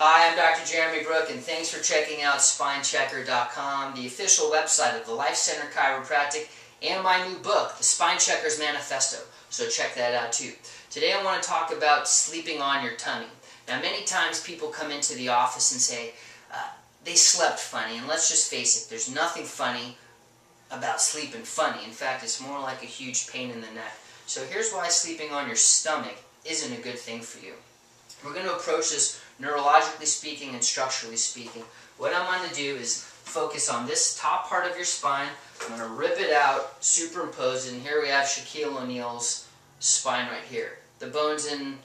Hi, I'm Dr. Jeremy Brook, and thanks for checking out SpineChecker.com, the official website of the Life Center Chiropractic, and my new book, The Spine Checker's Manifesto. So check that out too. Today I want to talk about sleeping on your tummy. Now, many times people come into the office and say they slept funny, and let's just face it, there's nothing funny about sleeping funny. In fact, it's more like a huge pain in the neck. So here's why sleeping on your stomach isn't a good thing for you. We're going to approach this neurologically speaking and structurally speaking. What I'm going to do is focus on this top part of your spine. I'm going to rip it out, superimpose it, and here we have Shaquille O'Neal's spine right here. The bones in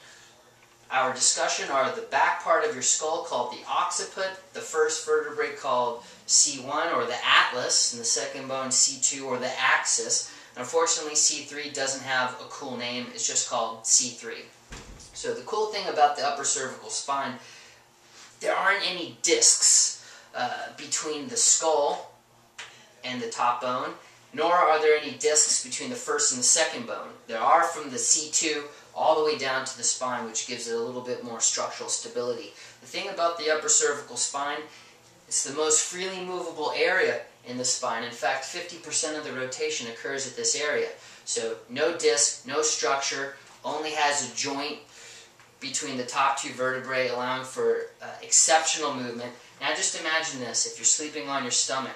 our discussion are the back part of your skull called the occiput, the first vertebrae called C1 or the atlas, and the second bone C2 or the axis. And unfortunately C3 doesn't have a cool name, it's just called C3. So the cool thing about the upper cervical spine, there aren't any discs between the skull and the top bone, nor are there any discs between the first and the second bone. There are from the C2 all the way down to the spine, which gives it a little bit more structural stability. The thing about the upper cervical spine, it's the most freely movable area in the spine. In fact, 50% of the rotation occurs at this area. So no disc, no structure, only has a joint between the top two vertebrae, allowing for exceptional movement. Now just imagine this, if you're sleeping on your stomach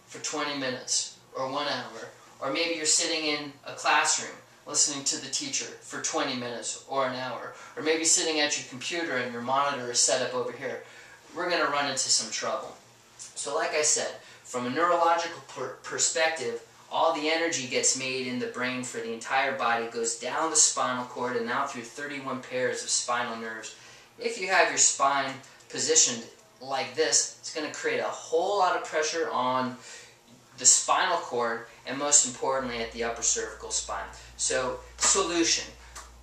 for 20 minutes or 1 hour, or maybe you're sitting in a classroom listening to the teacher for 20 minutes or an hour, or maybe sitting at your computer and your monitor is set up over here, we're going to run into some trouble. So like I said, from a neurological perspective, all the energy gets made in the brain for the entire body, goes down the spinal cord and out through 31 pairs of spinal nerves. If you have your spine positioned like this, it's going to create a whole lot of pressure on the spinal cord and most importantly at the upper cervical spine. So, solution.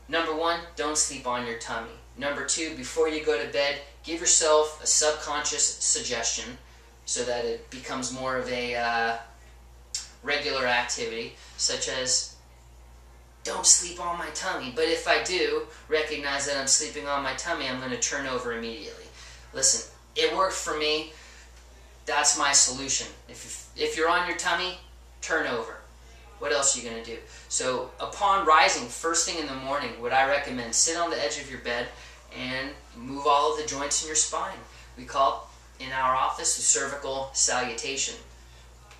Number one, don't sleep on your tummy. Number two, before you go to bed, give yourself a subconscious suggestion so that it becomes more of a regular activity, such as, don't sleep on my tummy, but if I do recognize that I'm sleeping on my tummy, I'm going to turn over immediately. Listen, it worked for me. That's my solution. If you're on your tummy, turn over. What else are you going to do? So upon rising first thing in the morning, what I recommend, sit on the edge of your bed and move all of the joints in your spine. We call it in our office the cervical salutation.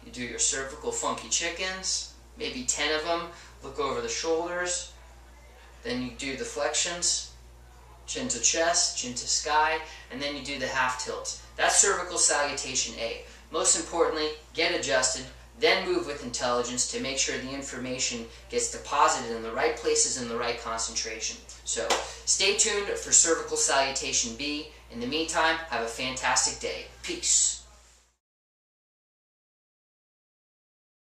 You do your cervical funky chickens, maybe 10 of them, look over the shoulders, then you do the flexions, chin to chest, chin to sky, and then you do the half tilts. That's cervical salutation A. Most importantly, get adjusted, then move with intelligence to make sure the information gets deposited in the right places in the right concentration. So stay tuned for cervical salutation B. In the meantime, have a fantastic day. Peace.